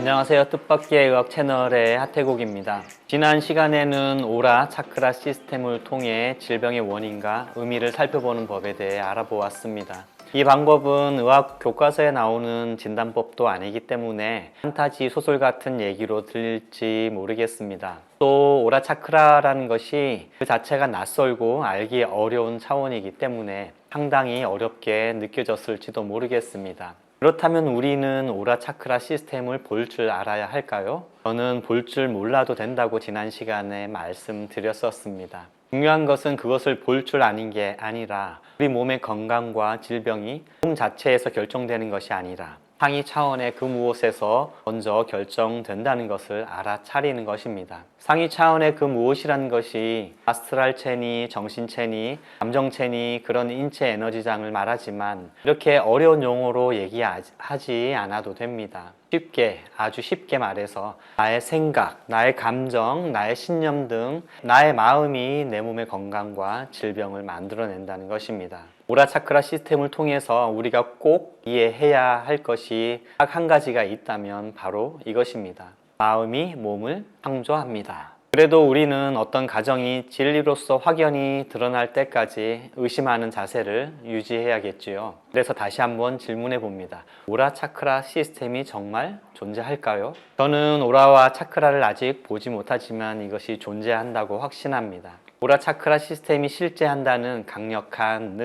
안녕하세요. 뜻밖의 의학 채널의 하태국입니다. 지난 시간에는 오라 차크라 시스템을 통해 질병의 원인과 의미를 살펴보는 법에 대해 알아보았습니다. 이 방법은 의학 교과서에 나오는 진단법도 아니기 때문에 판타지 소설 같은 얘기로 들릴지 모르겠습니다. 또 오라 차크라라는 것이 그 자체가 낯설고 알기 어려운 차원이기 때문에 상당히 어렵게 느껴졌을지도 모르겠습니다. 그렇다면 우리는 오라 차크라 시스템을 볼 줄 알아야 할까요? 저는 볼 줄 몰라도 된다고 지난 시간에 말씀드렸었습니다. 중요한 것은 그것을 볼 줄 아는 게 아니라 우리 몸의 건강과 질병이 몸 자체에서 결정되는 것이 아니라 상위 차원의 그 무엇에서 먼저 결정된다는 것을 알아차리는 것입니다. 상위 차원의 그 무엇이라는 것이 아스트랄 체니, 정신 체니, 감정 체니 그런 인체 에너지장을 말하지만 이렇게 어려운 용어로 얘기하지 않아도 됩니다. 쉽게, 아주 쉽게 말해서 나의 생각, 나의 감정, 나의 신념 등 나의 마음이 내 몸의 건강과 질병을 만들어낸다는 것입니다. 오라 차크라 시스템을 통해서 우리가 꼭 이해해야 할 것이 딱 한 가지가 있다면 바로 이것입니다. 마음이 몸을 창조합니다. 그래도 우리는 어떤 가정이 진리로서 확연히 드러날 때까지 의심하는 자세를 유지해야겠지요. 그래서 다시 한번 질문해 봅니다. 오라 차크라 시스템이 정말 존재할까요? 저는 오라와 차크라를 아직 보지 못하지만 이것이 존재한다고 확신합니다. 오라 차크라 시스템이 실제한다는 강력한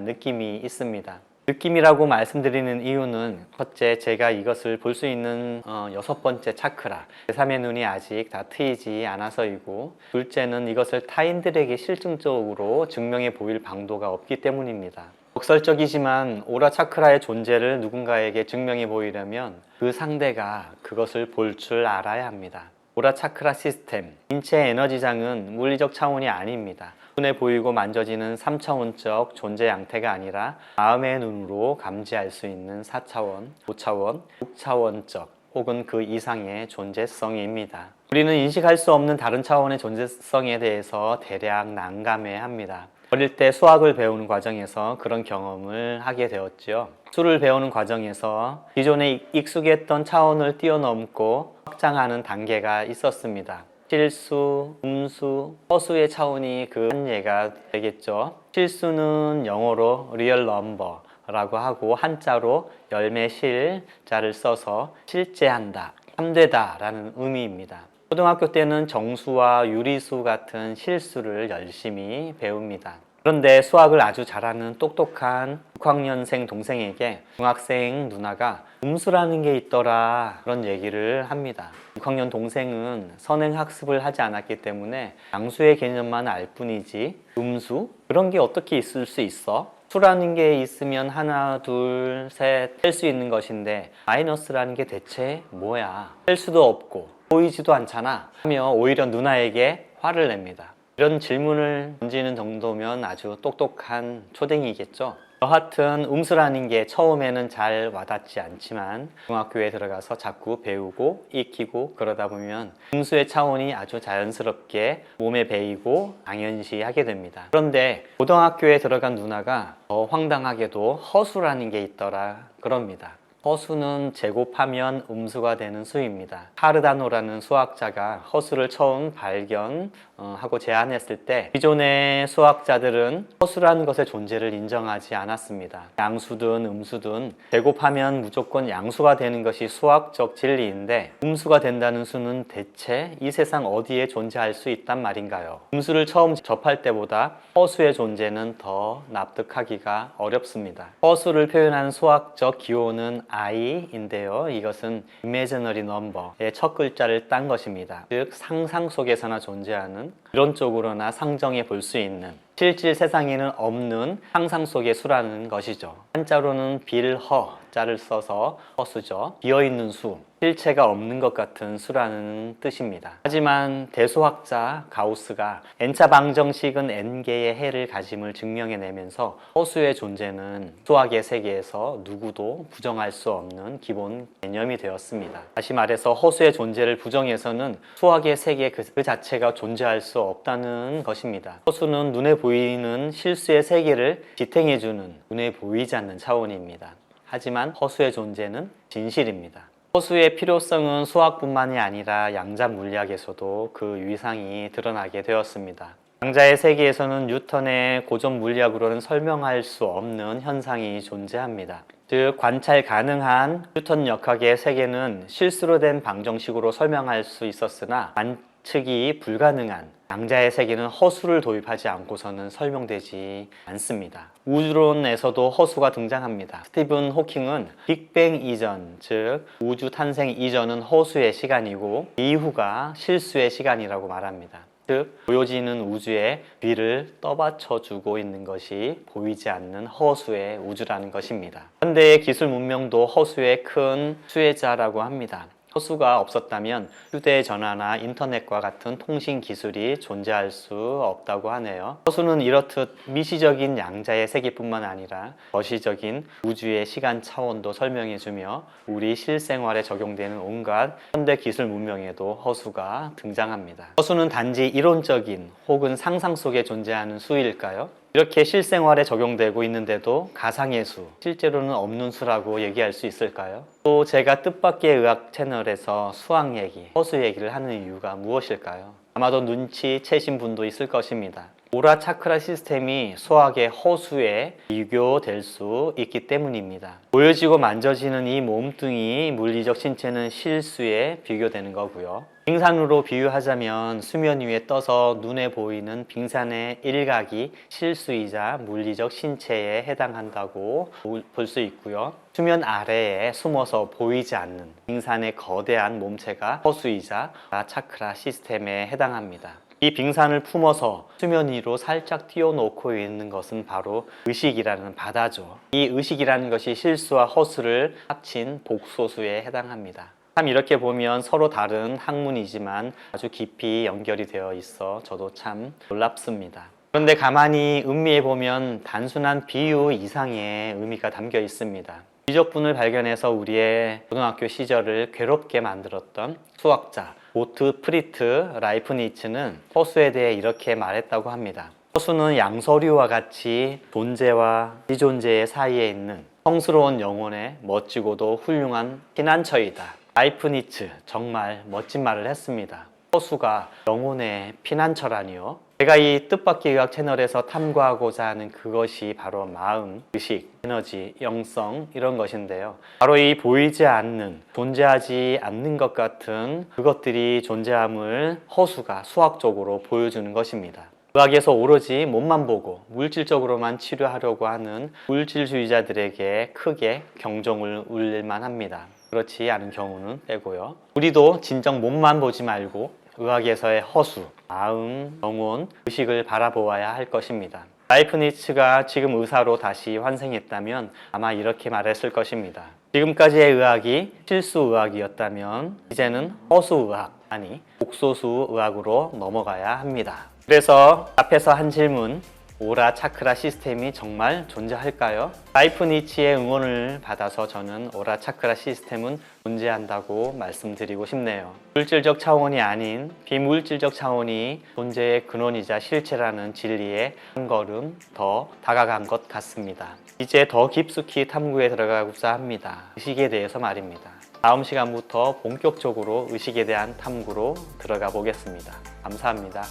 느낌이 있습니다. 느낌이라고 말씀드리는 이유는 첫째, 제가 이것을 볼 수 있는 6번째 차크라, 제3의 눈이 아직 다 트이지 않아서이고, 둘째는 이것을 타인들에게 실증적으로 증명해 보일 방도가 없기 때문입니다. 역설적이지만 오라 차크라의 존재를 누군가에게 증명해 보이려면 그 상대가 그것을 볼 줄 알아야 합니다. 오라 차크라 시스템, 인체 에너지장은 물리적 차원이 아닙니다. 눈에 보이고 만져지는 3차원적 존재 양태가 아니라 마음의 눈으로 감지할 수 있는 4차원, 5차원, 6차원적 혹은 그 이상의 존재성입니다. 우리는 인식할 수 없는 다른 차원의 존재성에 대해서 대략 난감해합니다. 어릴 때 수학을 배우는 과정에서 그런 경험을 하게 되었죠. 수를 배우는 과정에서 기존에 익숙했던 차원을 뛰어넘고 확장하는 단계가 있었습니다. 실수, 음수, 허수의 차원이 그 한 예가 되겠죠. 실수는 영어로 real number라고 하고 한자로 열매 실자를 써서 실제한다, 참되다 라는 의미입니다. 초등학교 때는 정수와 유리수 같은 실수를 열심히 배웁니다. 그런데 수학을 아주 잘하는 똑똑한 6학년생 동생에게 중학생 누나가 음수라는 게 있더라 그런 얘기를 합니다. 6학년 동생은 선행학습을 하지 않았기 때문에 양수의 개념만 알 뿐이지 음수? 그런 게 어떻게 있을 수 있어? 수라는 게 있으면 하나, 둘, 셋 셀 수 있는 것인데 마이너스라는 게 대체 뭐야? 셀 수도 없고 보이지도 않잖아 하며 오히려 누나에게 화를 냅니다. 이런 질문을 던지는 정도면 아주 똑똑한 초딩이겠죠. 여하튼 음수라는 게 처음에는 잘 와닿지 않지만 중학교에 들어가서 자꾸 배우고 익히고 그러다 보면 음수의 차원이 아주 자연스럽게 몸에 배이고 당연시 하게 됩니다. 그런데 고등학교에 들어간 누나가 더 황당하게도 허수라는 게 있더라 그럽니다. 허수는 제곱하면 음수가 되는 수입니다. 카르다노라는 수학자가 허수를 처음 발견하고 제안했을 때 기존의 수학자들은 허수라는 것의 존재를 인정하지 않았습니다. 양수든 음수든 제곱하면 무조건 양수가 되는 것이 수학적 진리인데 음수가 된다는 수는 대체 이 세상 어디에 존재할 수 있단 말인가요? 음수를 처음 접할 때보다 허수의 존재는 더 납득하기가 어렵습니다. 허수를 표현하는 수학적 기호는 I인데요. 이것은 imaginary number의 첫 글자를 딴 것입니다. 즉 상상 속에서나 존재하는 이론적으로나 상정해 볼 수 있는 실질 세상에는 없는 상상 속의 수라는 것이죠. 한자로는 빌허자를 써서 허수죠. 비어있는 수, 실체가 없는 것 같은 수라는 뜻입니다. 하지만 대수학자 가우스가 n차 방정식은 n개의 해를 가짐을 증명해내면서 허수의 존재는 수학의 세계에서 누구도 부정할 수 없는 기본 개념이 되었습니다. 다시 말해서 허수의 존재를 부정해서는 수학의 세계 그 자체가 존재할 수 없다는 것입니다. 허수는 눈에 보이는 실수의 세계를 지탱해주는 눈에 보이지 않는 차원입니다. 하지만 허수의 존재는 진실입니다. 허수의 필요성은 수학뿐만이 아니라 양자 물리학에서도 그 위상이 드러나게 되었습니다. 양자의 세계에서는 뉴턴의 고전 물리학으로는 설명할 수 없는 현상이 존재합니다. 즉, 관찰 가능한 뉴턴 역학의 세계는 실수로 된 방정식으로 설명할 수 있었으나 관측이 불가능한 양자의 세계는 허수를 도입하지 않고서는 설명되지 않습니다. 우주론에서도 허수가 등장합니다. 스티븐 호킹은 빅뱅 이전, 즉 우주 탄생 이전은 허수의 시간이고 이후가 실수의 시간이라고 말합니다. 즉, 보여지는 우주에 뒤를 떠받쳐주고 있는 것이 보이지 않는 허수의 우주라는 것입니다. 현대의 기술 문명도 허수의 큰 수혜자라고 합니다. 허수가 없었다면 휴대전화나 인터넷과 같은 통신 기술이 존재할 수 없다고 하네요. 허수는 이렇듯 미시적인 양자의 세계뿐만 아니라 거시적인 우주의 시간 차원도 설명해주며 우리 실생활에 적용되는 온갖 현대 기술 문명에도 허수가 등장합니다. 허수는 단지 이론적인 혹은 상상 속에 존재하는 수일까요? 이렇게 실생활에 적용되고 있는데도 가상의 수, 실제로는 없는 수라고 얘기할 수 있을까요? 또 제가 뜻밖의 의학 채널에서 수학 얘기, 허수 얘기를 하는 이유가 무엇일까요? 아마도 눈치채신 분도 있을 것입니다. 오라 차크라 시스템이 수학의 허수에 비교될 수 있기 때문입니다. 보여지고 만져지는 이 몸뚱이 물리적 신체는 실수에 비교되는 거고요. 빙산으로 비유하자면 수면 위에 떠서 눈에 보이는 빙산의 일각이 실수이자 물리적 신체에 해당한다고 볼 수 있고요. 수면 아래에 숨어서 보이지 않는 빙산의 거대한 몸체가 허수이자 차크라 시스템에 해당합니다. 이 빙산을 품어서 수면 위로 살짝 띄워놓고 있는 것은 바로 의식이라는 바다죠. 이 의식이라는 것이 실수와 허수를 합친 복소수에 해당합니다. 참 이렇게 보면 서로 다른 학문이지만 아주 깊이 연결이 되어 있어 저도 참 놀랍습니다. 그런데 가만히 음미해 보면 단순한 비유 이상의 의미가 담겨 있습니다. 미적분을 발견해서 우리의 고등학교 시절을 괴롭게 만들었던 수학자 고트프리트 라이프니츠는 허수에 대해 이렇게 말했다고 합니다. 허수는 양서류와 같이 존재와 비존재의 사이에 있는 성스러운 영혼의 멋지고도 훌륭한 피난처이다. 라이프니츠 정말 멋진 말을 했습니다. 허수가 영혼의 피난처라니요. 제가 이 뜻밖의 의학 채널에서 탐구하고자 하는 그것이 바로 마음, 의식, 에너지, 영성 이런 것인데요. 바로 이 보이지 않는, 존재하지 않는 것 같은 그것들이 존재함을 허수가 수학적으로 보여주는 것입니다. 의학에서 오로지 몸만 보고 물질적으로만 치료하려고 하는 물질주의자들에게 크게 경종을 울릴만 합니다. 그렇지 않은 경우는 빼고요. 우리도 진정 몸만 보지 말고 의학에서의 허수, 마음, 영혼, 의식을 바라보아야 할 것입니다. 라이프니츠가 지금 의사로 다시 환생했다면 아마 이렇게 말했을 것입니다. 지금까지의 의학이 실수의학이었다면 이제는 허수의학, 아니 복소수의학으로 넘어가야 합니다. 그래서 앞에서 한 질문, 오라 차크라 시스템이 정말 존재할까요? 라이프니츠의 응원을 받아서 저는 오라 차크라 시스템은 존재한다고 말씀드리고 싶네요. 물질적 차원이 아닌 비물질적 차원이 존재의 근원이자 실체라는 진리에 한 걸음 더 다가간 것 같습니다. 이제 더 깊숙이 탐구에 들어가고자 합니다. 의식에 대해서 말입니다. 다음 시간부터 본격적으로 의식에 대한 탐구로 들어가 보겠습니다. 감사합니다.